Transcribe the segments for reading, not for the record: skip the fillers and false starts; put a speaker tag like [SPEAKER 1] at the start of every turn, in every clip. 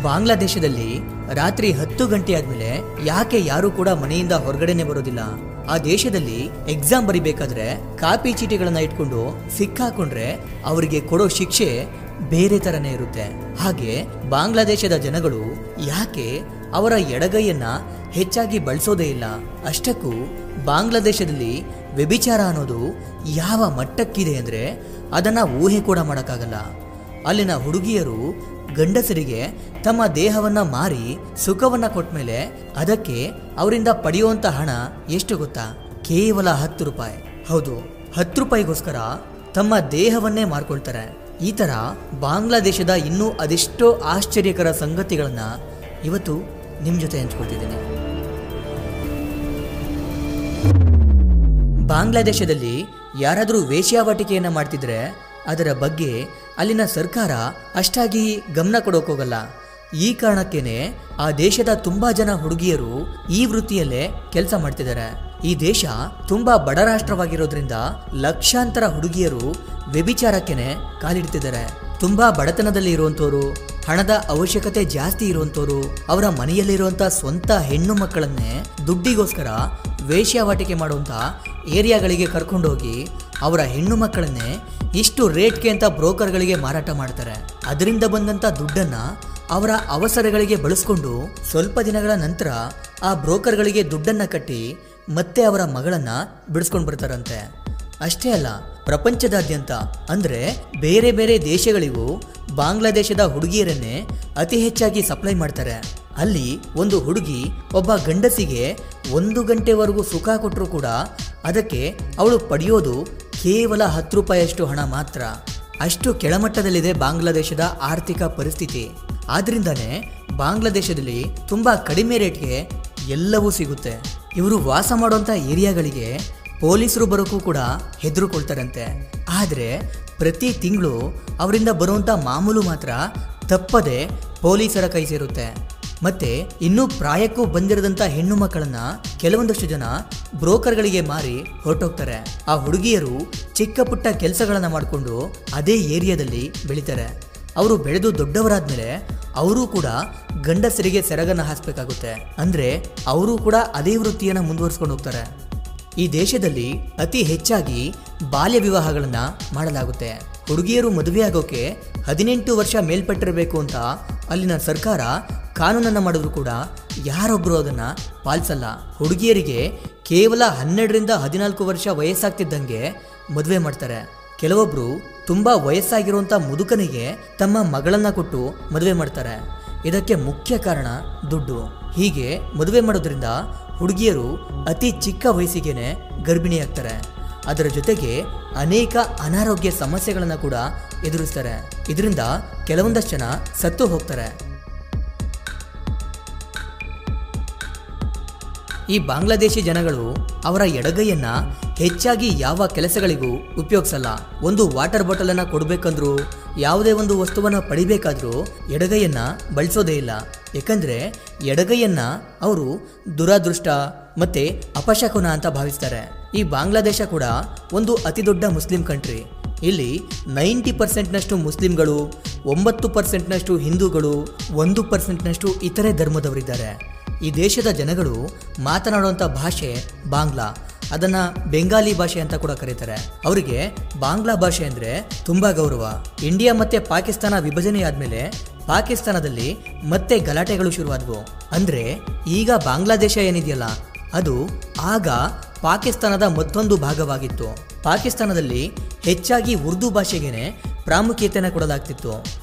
[SPEAKER 1] ಬಾಂಗ್ಲಾದೇಶದಲ್ಲಿ ರಾತ್ರಿ 10 ಗಂಟೆ ಆದ್ಮೇಲೆ ಯಾಕೆ ಯಾರು ಕೂಡ ಮನೆಯಿಂದ ಹೊರಗಡೆನೆ ಬರೋದಿಲ್ಲ? ಆ ದೇಶದಲ್ಲಿ ಎಕ್ಸಾಮ್ ಬರಿಬೇಕಾದ್ರೆ ಕಾಪಿ ಚೀಟಿಗಳನ್ನ ಇಟ್ಕೊಂಡು ಸಿಕ್ಕಾಕೊಂಡ್ರೆ ಅವರಿಗೆ ಕೊಡೋ ಶಿಕ್ಷೆ ಬೇರೆ ತರನೇ ಇರುತ್ತೆ. ಹಾಗೆ ಬಾಂಗ್ಲಾದೇಶದ ಜನಗಳು ಯಾಕೆ ಅವರ ಎಡಗೈಯನ್ನ ಹೆಚ್ಚಾಗಿ ಬಳಸೋದೇ ಇಲ್ಲ? ಅಷ್ಟಕ್ಕೂ ಬಾಂಗ್ಲಾದೇಶದಲ್ಲಿ ವ್ಯಭಿಚಾರ ಅನ್ನೋದು ಯಾವ ಮಟ್ಟಕ್ಕಿದೆ ಅಂದ್ರೆ ಅದನ್ನ ಊಹೆ ಕೂಡ ಮಾಡೋಕ್ಕಾಗಲ್ಲ. ಅಲ್ಲಿನ ಹುಡುಗಿಯರು ಗಂಡಸರಿಗೆ ತಮ್ಮ ದೇಹವನ್ನ ಮಾರಿ ಸುಖವನ್ನ ಕೊಟ್ಮೇಲೆ ಅದಕ್ಕೆ ಅವರಿಂದ ಪಡೆಯುವಂತ ಹಣ ಎಷ್ಟು ಗೊತ್ತಾ? ಕೇವಲ 10 ರೂಪಾಯಿ. ಹೌದು, 10 ರೂಪಾಯಿಗೋಸ್ಕರ ತಮ್ಮ ದೇಹವನ್ನೇ ಮಾರ್ಕೊಳ್ತಾರೆ. ಈ ತರ ಬಾಂಗ್ಲಾದೇಶದ ಇನ್ನೂ ಅದೆಷ್ಟೋ ಆಶ್ಚರ್ಯಕರ ಸಂಗತಿಗಳನ್ನ ಇವತ್ತು ನಿಮ್ ಜೊತೆ ಹಂಚ್ಕೊಳ್ತಿದ್ದೀನಿ. ಬಾಂಗ್ಲಾದೇಶದಲ್ಲಿ ಯಾರಾದರೂ ವೇಶ್ಯಾವಾಟಿಕೆಯನ್ನ ಮಾಡ್ತಿದ್ರೆ ಅದರ ಬಗ್ಗೆ ಅಲ್ಲಿನ ಸರ್ಕಾರ ಅಷ್ಟಾಗಿ ಗಮನ ಕೊಡೋಕೋಗಲ್ಲ. ಈ ಕಾರಣಕ್ಕೇನೆ ಆ ದೇಶದ ತುಂಬಾ ಜನ ಹುಡುಗಿಯರು ಈ ವೃತ್ತಿಯಲ್ಲೇ ಕೆಲಸ ಮಾಡ್ತಿದ್ದಾರೆ. ಈ ದೇಶ ತುಂಬಾ ಬಡ ರಾಷ್ಟ್ರವಾಗಿರೋದ್ರಿಂದ ಲಕ್ಷಾಂತರ ಹುಡುಗಿಯರು ವ್ಯಭಿಚಾರಕ್ಕೆನೆ ಕಾಲಿಡ್ತಿದ್ದಾರೆ. ತುಂಬಾ ಬಡತನದಲ್ಲಿ ಇರುವಂತವರು, ಹಣದ ಅವಶ್ಯಕತೆ ಜಾಸ್ತಿ ಇರುವಂತವರು ಅವರ ಮನೆಯಲ್ಲಿರುವಂತ ಸ್ವಂತ ಹೆಣ್ಣು ಮಕ್ಕಳನ್ನೇ ದುಡ್ಡಿಗೋಸ್ಕರ ವೇಶ್ಯಾವಾಟಿಕೆ ಮಾಡುವಂತ ಏರಿಯಾಗಳಿಗೆ ಕರ್ಕೊಂಡೋಗಿ ಅವರ ಹೆಣ್ಣು ಮಕ್ಕಳನ್ನೇ ಇಷ್ಟು ರೇಟ್ಗೆ ಅಂತ ಬ್ರೋಕರ್ಗಳಿಗೆ ಮಾರಾಟ ಮಾಡ್ತಾರೆ. ಅದರಿಂದ ಬಂದಂತ ದುಡ್ಡನ್ನ ಅವರ ಅವಸರಗಳಿಗೆ ಬಳಸ್ಕೊಂಡು ಸ್ವಲ್ಪ ದಿನಗಳ ನಂತರ ಆ ಬ್ರೋಕರ್ಗಳಿಗೆ ದುಡ್ಡನ್ನ ಕಟ್ಟಿ ಮತ್ತೆ ಅವರ ಮಗಳನ್ನ ಬಿಡಿಸ್ಕೊಂಡು ಬರ್ತಾರಂತೆ. ಅಷ್ಟೇ ಅಲ್ಲ, ಪ್ರಪಂಚದಾದ್ಯಂತ ಅಂದ್ರೆ ಬೇರೆ ಬೇರೆ ದೇಶಗಳಿಗೂ ಬಾಂಗ್ಲಾದೇಶದ ಹುಡುಗಿಯರನ್ನೇ ಅತಿ ಹೆಚ್ಚಾಗಿ ಸಪ್ಲೈ ಮಾಡ್ತಾರೆ. ಅಲ್ಲಿ ಒಂದು ಹುಡುಗಿ ಒಬ್ಬ ಗಂಡಸಿಗೆ 1 ಗಂಟೆವರೆಗೂ ಸುಖ ಕೊಟ್ಟರು ಕೂಡ ಅದಕ್ಕೆ ಅವಳು ಪಡೆಯೋದು ಕೇವಲ 10 ರೂಪಾಯಿಯಷ್ಟು ಹಣ ಮಾತ್ರ. ಅಷ್ಟು ಕೆಳಮಟ್ಟದಲ್ಲಿದೆ ಬಾಂಗ್ಲಾದೇಶದ ಆರ್ಥಿಕ ಪರಿಸ್ಥಿತಿ. ಆದ್ರಿಂದಾನೇ ಬಾಂಗ್ಲಾದೇಶದಲ್ಲಿ ತುಂಬಾ ಕಡಿಮೆ ರೇಟ್ಗೆ ಎಲ್ಲವೂ ಸಿಗುತ್ತೆ. ಇವರು ವಾಸ ಮಾಡುವಂತ ಏರಿಯಾಗಳಿಗೆ ಪೊಲೀಸರು ಬರೋಕ್ಕೂ ಕೂಡ ಹೆದರುಕೊಳ್ತಾರಂತೆ. ಆದ್ರೆ ಪ್ರತಿ ತಿಂಗಳು ಅವರಿಂದ ಬರುವಂತ ಮಾಮೂಲು ಮಾತ್ರ ತಪ್ಪದೆ ಪೊಲೀಸರ ಕೈ ಸೇರುತ್ತೆ. ಮತ್ತೆ ಇನ್ನೂ ಪ್ರಾಯಕ್ಕೂ ಬಂದಿರದಂತ ಹೆಣ್ಣು ಮಕ್ಕಳನ್ನ ಕೆಲವೊಂದಷ್ಟು ಜನ ಬ್ರೋಕರ್ಗಳಿಗೆ ಮಾರಿ ಹೊರಟೋಗ್ತಾರೆ. ಆ ಹುಡುಗಿಯರು ಚಿಕ್ಕ ಪುಟ್ಟ ಕೆಲಸಗಳನ್ನ ಮಾಡಿಕೊಂಡು ಅದೇ ಏರಿಯಾದಲ್ಲಿ ಬೆಳಿತಾರೆ. ಅವರು ಬೆಳೆದು ದೊಡ್ಡವರಾದ್ಮೇಲೆ ಅವರು ಕೂಡ ಗಂಡಸರಿಗೆ ಸೆರಗನ್ನ ಹಾಸ್ಬೇಕಾಗುತ್ತೆ. ಅಂದ್ರೆ ಅವರು ಕೂಡ ಅದೇ ವೃತ್ತಿಯನ್ನ ಮುಂದುವರಿಸ್ಕೊಂಡು ಹೋಗ್ತಾರೆ. ಈ ದೇಶದಲ್ಲಿ ಅತಿ ಹೆಚ್ಚಾಗಿ ಬಾಲ್ಯ ವಿವಾಹಗಳನ್ನ ಮಾಡಲಾಗುತ್ತೆ. ಹುಡುಗಿಯರು ಮದುವೆ ಆಗೋಕೆ 18 ವರ್ಷ ಮೇಲ್ಪಟ್ಟಿರಬೇಕು ಅಂತ ಅಲ್ಲಿನ ಸರ್ಕಾರ ಕಾನೂನನ್ನ ಮಾಡಿದ್ರು ಕೂಡ ಯಾರೊಬ್ರು ಅದನ್ನ ಪಾಲಿಸಲ್ಲ. ಹುಡುಗಿಯರಿಗೆ ಕೇವಲ 12ರಿಂದ 14 ವರ್ಷ ವಯಸ್ಸಾಗ್ತಿದ್ದಂಗೆ ಮದುವೆ ಮಾಡ್ತಾರೆ. ಕೆಲವೊಬ್ರು ತುಂಬಾ ವಯಸ್ಸಾಗಿರುವಂತ ಮುದುಕನಿಗೆ ತಮ್ಮ ಮಗಳನ್ನ ಕೊಟ್ಟು ಮದುವೆ ಮಾಡ್ತಾರೆ. ಇದಕ್ಕೆ ಮುಖ್ಯ ಕಾರಣ ದುಡ್ಡು. ಹೀಗೆ ಮದುವೆ ಮಾಡೋದ್ರಿಂದ ಹುಡುಗಿಯರು ಅತಿ ಚಿಕ್ಕ ವಯಸ್ಸಿಗೆನೆ ಗರ್ಭಿಣಿಯಾಗ್ತಾರೆ. ಅದರ ಜೊತೆಗೆ ಅನೇಕ ಅನಾರೋಗ್ಯ ಸಮಸ್ಯೆಗಳನ್ನ ಕೂಡ ಎದುರಿಸ್ತಾರೆ. ಇದರಿಂದ ಕೆಲವೊಂದಷ್ಟು ಜನ ಸತ್ತು ಹೋಗ್ತಾರೆ. ಈ ಬಾಂಗ್ಲಾದೇಶಿ ಜನಗಳು ಅವರ ಎಡಗೈಯನ್ನ ಹೆಚ್ಚಾಗಿ ಯಾವ ಕೆಲಸಗಳಿಗೂ ಉಪಯೋಗಿಸಲ್ಲ. ಒಂದು ವಾಟರ್ ಬಾಟಲ್ ಅನ್ನ ಕೊಡ್ಬೇಕಂದ್ರು, ಯಾವುದೇ ಒಂದು ವಸ್ತುವನ್ನ ಪಡಿಬೇಕಾದ್ರೂ ಎಡಗೈಯನ್ನ ಬಳಸೋದೇ ಇಲ್ಲ. ಯಾಕಂದ್ರೆ ಎಡಗೈಯನ್ನ ಅವರು ದುರಾದೃಷ್ಟ ಮತ್ತೆ ಅಪಶಕುನ ಅಂತ ಭಾವಿಸ್ತಾರೆ. ಈ ಬಾಂಗ್ಲಾದೇಶ ಕೂಡ ಒಂದು ಅತಿ ದೊಡ್ಡ ಮುಸ್ಲಿಂ ಕಂಟ್ರಿ. ಇಲ್ಲಿ 90% ಮುಸ್ಲಿಂಗಳು, 9% ಹಿಂದೂಗಳು, 1% ಇತರೆ ಧರ್ಮದವರಿದ್ದಾರೆ. ಈ ದೇಶದ ಜನಗಳು ಮಾತನಾಡುವಂತ ಭಾಷೆ ಬಾಂಗ್ಲಾ. ಅದನ್ನ ಬೆಂಗಾಲಿ ಭಾಷೆ ಅಂತ ಕೂಡ ಕರೀತಾರೆ. ಅವರಿಗೆ ಬಾಂಗ್ಲಾ ಭಾಷೆ ಅಂದ್ರೆ ತುಂಬಾ ಗೌರವ. ಇಂಡಿಯಾ ಮತ್ತೆ ಪಾಕಿಸ್ತಾನ ವಿಭಜನೆ ಆದ್ಮೇಲೆ ಪಾಕಿಸ್ತಾನದಲ್ಲಿ ಮತ್ತೆ ಗಲಾಟೆಗಳು ಶುರುವಾದವು. ಅಂದ್ರೆ ಈಗ ಬಾಂಗ್ಲಾದೇಶ ಏನಿದೆಯಲ್ಲ ಅದು ಆಗ ಪಾಕಿಸ್ತಾನದ ಮತ್ತೊಂದು ಭಾಗವಾಗಿತ್ತು. ಪಾಕಿಸ್ತಾನದಲ್ಲಿ ಹೆಚ್ಚಾಗಿ ಉರ್ದು ಭಾಷೆಗೇನೆ ಪ್ರಾಮುಖ್ಯತೆಯನ್ನು ಕೊಡಲಾಗ್ತಿತ್ತು.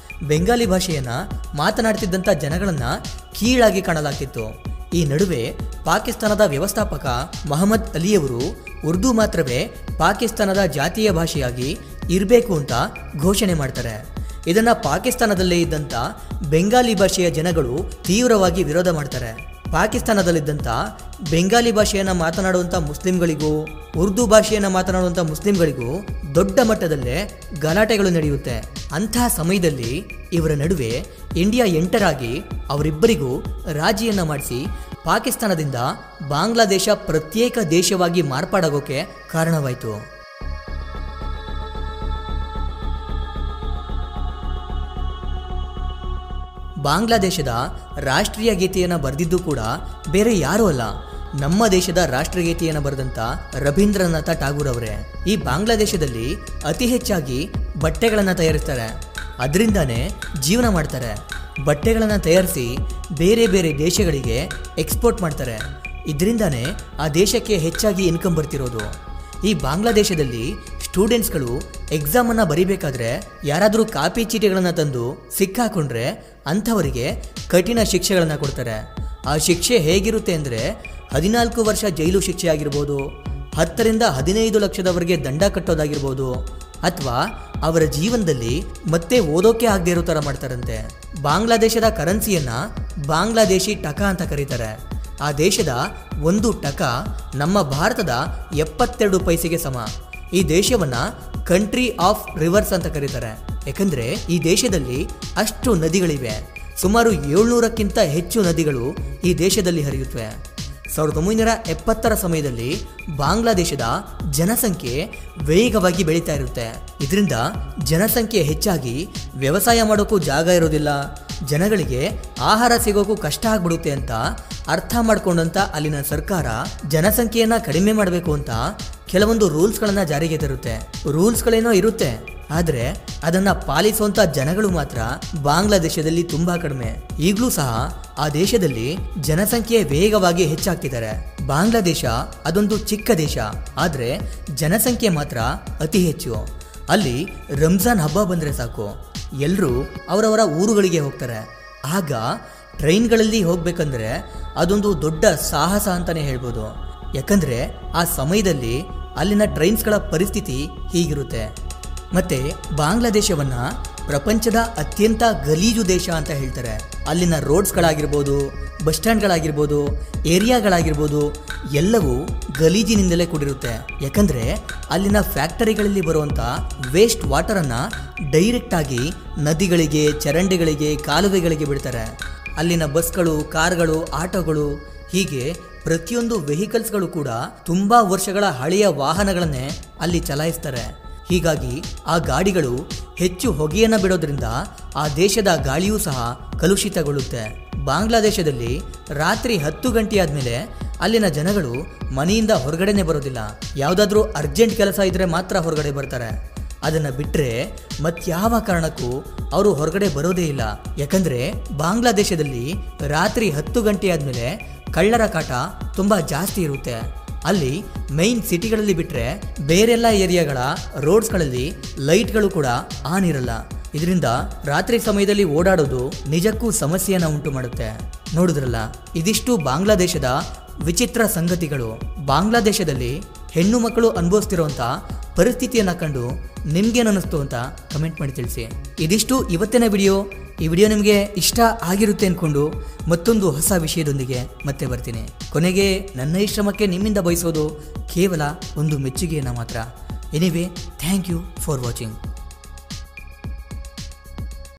[SPEAKER 1] ಬೆಂಗಾಲಿ ಭಾಷೆಯನ್ನ ಮಾತನಾಡ್ತಿದ್ದಂಥ ಜನಗಳನ್ನ ಕೀಳಾಗಿ ಕಾಣಲಾಗ್ತಿತ್ತು. ಈ ನಡುವೆ ಪಾಕಿಸ್ತಾನದ ವ್ಯವಸ್ಥಾಪಕ ಮೊಹಮ್ಮದ್ ಅಲಿಯವರು ಉರ್ದು ಮಾತ್ರವೇ ಪಾಕಿಸ್ತಾನದ ಜಾತೀಯ ಭಾಷೆಯಾಗಿ ಇರಬೇಕು ಅಂತ ಘೋಷಣೆ ಮಾಡ್ತಾರೆ. ಇದನ್ನ ಪಾಕಿಸ್ತಾನದಲ್ಲೇ ಇದ್ದಂಥ ಬೆಂಗಾಲಿ ಭಾಷೆಯ ಜನಗಳು ತೀವ್ರವಾಗಿ ವಿರೋಧ ಮಾಡ್ತಾರೆ. ಪಾಕಿಸ್ತಾನದಲ್ಲಿದ್ದಂಥ ಬೆಂಗಾಲಿ ಭಾಷೆಯನ್ನು ಮಾತನಾಡುವಂಥ ಮುಸ್ಲಿಂಗಳಿಗೂ ಉರ್ದು ಭಾಷೆಯನ್ನು ಮಾತನಾಡುವಂಥ ಮುಸ್ಲಿಂಗಳಿಗೂ ದೊಡ್ಡ ಮಟ್ಟದಲ್ಲೇ ಗಲಾಟೆಗಳು ನಡೆಯುತ್ತೆ. ಅಂಥ ಸಮಯದಲ್ಲಿ ಇವರ ನಡುವೆ ಇಂಡಿಯಾ ಎಂಟರ್ ಆಗಿ ಅವರಿಬ್ಬರಿಗೂ ರಾಜಿಯನ್ನ ಮಾಡಿಸಿ ಪಾಕಿಸ್ತಾನದಿಂದ ಬಾಂಗ್ಲಾದೇಶ ಪ್ರತ್ಯೇಕ ದೇಶವಾಗಿ ಮಾರ್ಪಾಡಾಗೋಕೆ ಕಾರಣವಾಯಿತು. ಬಾಂಗ್ಲಾದೇಶದ ರಾಷ್ಟ್ರೀಯ ಗೀತೆಯನ್ನು ಬರೆದಿದ್ದು ಕೂಡ ಬೇರೆ ಯಾರೂ ಅಲ್ಲ, ನಮ್ಮ ದೇಶದ ರಾಷ್ಟ್ರಗೀತೆಯನ್ನು ಬರೆದಂತ ರವೀಂದ್ರನಾಥ ಠಾಗೂರ್ ಅವರೇ. ಈ ಬಾಂಗ್ಲಾದೇಶದಲ್ಲಿ ಅತಿ ಹೆಚ್ಚಾಗಿ ಬಟ್ಟೆಗಳನ್ನು ತಯಾರಿಸ್ತಾರೆ, ಅದರಿಂದಾನೇ ಜೀವನ ಮಾಡ್ತಾರೆ. ಬಟ್ಟೆಗಳನ್ನು ತಯಾರಿಸಿ ಬೇರೆ ಬೇರೆ ದೇಶಗಳಿಗೆ ಎಕ್ಸ್ಪೋರ್ಟ್ ಮಾಡ್ತಾರೆ. ಇದರಿಂದಾನೇ ಆ ದೇಶಕ್ಕೆ ಹೆಚ್ಚಾಗಿ ಇನ್ಕಮ್ ಬರ್ತಿರೋದು. ಈ ಬಾಂಗ್ಲಾದೇಶದಲ್ಲಿ ಸ್ಟೂಡೆಂಟ್ಸ್ಗಳು ಎಕ್ಸಾಮನ್ನು ಬರೀಬೇಕಾದ್ರೆ ಯಾರಾದರೂ ಕಾಪಿ ಚೀಟಿಗಳನ್ನು ತಂದು ಸಿಕ್ಕಾಕೊಂಡ್ರೆ ಅಂಥವರಿಗೆ ಕಠಿಣ ಶಿಕ್ಷೆಗಳನ್ನು ಕೊಡ್ತಾರೆ. ಆ ಶಿಕ್ಷೆ ಹೇಗಿರುತ್ತೆ ಅಂದರೆ 14 ವರ್ಷ ಜೈಲು ಶಿಕ್ಷೆ ಆಗಿರ್ಬೋದು, 10 ರಿಂದ 15 ಲಕ್ಷದವರೆಗೆ ದಂಡ ಕಟ್ಟೋದಾಗಿರ್ಬೋದು, ಅಥವಾ ಅವರ ಜೀವನದಲ್ಲಿ ಮತ್ತೆ ಓದೋಕೆ ಆಗದೆ ಇರೋ ಥರ ಮಾಡ್ತಾರಂತೆ. ಬಾಂಗ್ಲಾದೇಶದ ಕರೆನ್ಸಿಯನ್ನು ಬಾಂಗ್ಲಾದೇಶಿ ಟಕಾ ಅಂತ ಕರೀತಾರೆ. ಆ ದೇಶದ ಒಂದು ಟಕಾ ನಮ್ಮ ಭಾರತದ 72 ಪೈಸೆಗೆ ಸಮ. ಈ ದೇಶವನ್ನ ಕಂಟ್ರಿ ಆಫ್ ರಿವರ್ಸ್ ಅಂತ ಕರೀತಾರೆ, ಯಾಕಂದ್ರೆ ಈ ದೇಶದಲ್ಲಿ ಅಷ್ಟು ನದಿಗಳಿವೆ. ಸುಮಾರು 700ಕ್ಕಿಂತ ಹೆಚ್ಚು ನದಿಗಳು ಈ ದೇಶದಲ್ಲಿ ಹರಿಯುತ್ತವೆ. 1970ರ ಸಮಯದಲ್ಲಿ ಬಾಂಗ್ಲಾದೇಶದ ಜನಸಂಖ್ಯೆ ವೇಗವಾಗಿ ಬೆಳೀತಾ ಇರುತ್ತೆ. ಇದರಿಂದ ಜನಸಂಖ್ಯೆ ಹೆಚ್ಚಾಗಿ ವ್ಯವಸಾಯ ಮಾಡೋಕ್ಕೂ ಜಾಗ ಇರೋದಿಲ್ಲ, ಜನಗಳಿಗೆ ಆಹಾರ ಸಿಗೋಕ್ಕೂ ಕಷ್ಟ ಆಗ್ಬಿಡುತ್ತೆ ಅಂತ ಅರ್ಥ ಮಾಡ್ಕೊಂಡಂತ ಅಲ್ಲಿನ ಸರ್ಕಾರ ಜನಸಂಖ್ಯೆಯನ್ನ ಕಡಿಮೆ ಮಾಡಬೇಕು ಅಂತ ಕೆಲವೊಂದು ರೂಲ್ಸ್ಗಳನ್ನ ಜಾರಿಗೆ ತರುತ್ತೆ. ರೂಲ್ಸ್ಗಳೇನೋ ಇರುತ್ತೆ, ಆದರೆ ಅದನ್ನ ಪಾಲಿಸುವಂತ ಜನಗಳು ಮಾತ್ರ ಬಾಂಗ್ಲಾದೇಶದಲ್ಲಿ ತುಂಬಾ ಕಡಿಮೆ. ಈಗಲೂ ಸಹ ಆ ದೇಶದಲ್ಲಿ ಜನಸಂಖ್ಯೆ ವೇಗವಾಗಿ ಹೆಚ್ಚಾಗ್ತಿದ್ದಾರೆ. ಬಾಂಗ್ಲಾದೇಶ ಅದೊಂದು ಚಿಕ್ಕ ದೇಶ, ಆದ್ರೆ ಜನಸಂಖ್ಯೆ ಮಾತ್ರ ಅತಿ ಹೆಚ್ಚು. ಅಲ್ಲಿ ರಂಜಾನ್ ಹಬ್ಬ ಬಂದ್ರೆ ಸಾಕು, ಎಲ್ಲರೂ ಅವರವರ ಊರುಗಳಿಗೆ ಹೋಗ್ತಾರೆ. ಆಗ ಟ್ರೈನ್ಗಳಲ್ಲಿ ಹೋಗ್ಬೇಕಂದ್ರೆ ಅದೊಂದು ದೊಡ್ಡ ಸಾಹಸ ಅಂತಾನೆ ಹೇಳ್ಬೋದು. ಯಾಕಂದ್ರೆ ಆ ಸಮಯದಲ್ಲಿ ಅಲ್ಲಿನ ಟ್ರೈನ್ಸ್ಗಳ ಪರಿಸ್ಥಿತಿ ಹೀಗಿರುತ್ತೆ. ಮತ್ತೆ ಬಾಂಗ್ಲಾದೇಶವನ್ನ ಪ್ರಪಂಚದ ಅತ್ಯಂತ ಗಲೀಜು ದೇಶ ಅಂತ ಹೇಳ್ತಾರೆ. ಅಲ್ಲಿನ ರೋಡ್ಸ್ಗಳಾಗಿರ್ಬೋದು, ಬಸ್ ಸ್ಟ್ಯಾಂಡ್ಗಳಾಗಿರ್ಬೋದು, ಏರಿಯಾಗಳಾಗಿರ್ಬೋದು, ಎಲ್ಲವೂ ಗಲೀಜಿನಿಂದಲೇ ಕೂಡಿರುತ್ತೆ. ಯಾಕಂದ್ರೆ ಅಲ್ಲಿನ ಫ್ಯಾಕ್ಟರಿಗಳಲ್ಲಿ ಬರುವಂತ ವೇಸ್ಟ್ ವಾಟರನ್ನು ಡೈರೆಕ್ಟ್ ಆಗಿ ನದಿಗಳಿಗೆ, ಚರಂಡಿಗಳಿಗೆ, ಕಾಲುವೆಗಳಿಗೆ ಬಿಡ್ತಾರೆ. ಅಲ್ಲಿನ ಬಸ್ಗಳು, ಕಾರ್ಗಳು, ಆಟೋಗಳು, ಹೀಗೆ ಪ್ರತಿಯೊಂದು ವೆಹಿಕಲ್ಸ್ಗಳು ಕೂಡ ತುಂಬಾ ವರ್ಷಗಳ ಹಳೆಯ ವಾಹನಗಳನ್ನೇ ಅಲ್ಲಿ ಚಲಾಯಿಸ್ತಾರೆ. ಹೀಗಾಗಿ ಆ ಗಾಡಿಗಳು ಹೆಚ್ಚು ಹೊಗೆಯನ್ನು ಬಿಡೋದ್ರಿಂದ ಆ ದೇಶದ ಗಾಳಿಯೂ ಸಹ ಕಲುಷಿತಗೊಳ್ಳುತ್ತೆ. ಬಾಂಗ್ಲಾದೇಶದಲ್ಲಿ ರಾತ್ರಿ 10 ಗಂಟೆ ಆದಮೇಲೆ ಅಲ್ಲಿನ ಜನಗಳು ಮನೆಯಿಂದ ಹೊರಗಡೆನೆ ಬರೋದಿಲ್ಲ. ಯಾವುದಾದ್ರೂ ಅರ್ಜೆಂಟ್ ಕೆಲಸ ಇದ್ರೆ ಮಾತ್ರ ಹೊರಗಡೆ ಬರ್ತಾರೆ. ಅದನ್ನು ಬಿಟ್ಟರೆ ಮತ್ಯಾವ ಕಾರಣಕ್ಕೂ ಅವರು ಹೊರಗಡೆ ಬರೋದೇ ಇಲ್ಲ. ಯಾಕಂದರೆ ಬಾಂಗ್ಲಾದೇಶದಲ್ಲಿ ರಾತ್ರಿ 10 ಗಂಟೆ ಆದಮೇಲೆ ಕಳ್ಳರ ಕಾಟ ತುಂಬ ಜಾಸ್ತಿ ಇರುತ್ತೆ. ಅಲ್ಲಿ ಮೈನ್ ಸಿಟಿಗಳಲ್ಲಿ ಬಿಟ್ಟರೆ ಬೇರೆಲ್ಲ ಏರಿಯಾಗಳ ರೋಡ್ಸ್ಗಳಲ್ಲಿ ಲೈಟ್ಗಳು ಕೂಡ ಆನ್ ಇರಲ್ಲ. ಇದರಿಂದ ರಾತ್ರಿ ಸಮಯದಲ್ಲಿ ಓಡಾಡೋದು ನಿಜಕ್ಕೂ ಸಮಸ್ಯೆಯನ್ನು ಉಂಟು ಮಾಡುತ್ತೆ. ನೋಡಿದ್ರಲ್ಲ, ಇದಿಷ್ಟು ಬಾಂಗ್ಲಾದೇಶದ ವಿಚಿತ್ರ ಸಂಗತಿಗಳು. ಬಾಂಗ್ಲಾದೇಶದಲ್ಲಿ ಹೆಣ್ಣು ಮಕ್ಕಳು ಅನುಭವಿಸ್ತಿರುವಂಥ ಪರಿಸ್ಥಿತಿಯನ್ನು ಕಂಡು ನಿಮ್ಗೇನಿಸ್ತು ಅಂತ ಕಮೆಂಟ್ ಮಾಡಿ ತಿಳಿಸಿ. ಇದಿಷ್ಟು ಇವತ್ತಿನ ವಿಡಿಯೋ. ಈ ವಿಡಿಯೋ ನಿಮಗೆ ಇಷ್ಟ ಆಗಿರುತ್ತೆ ಅಂದ್ಕೊಂಡು ಮತ್ತೊಂದು ಹೊಸ ವಿಷಯದೊಂದಿಗೆ ಮತ್ತೆ ಬರ್ತೀನಿ. ಕೊನೆಗೆ ನನ್ನ ಈ ಶ್ರಮಕ್ಕೆ ನಿಮ್ಮಿಂದ ಬಯಸೋದು ಕೇವಲ ಒಂದು ಮೆಚ್ಚುಗೆಯನ್ನು ಮಾತ್ರ. Anyway, thank you for watching.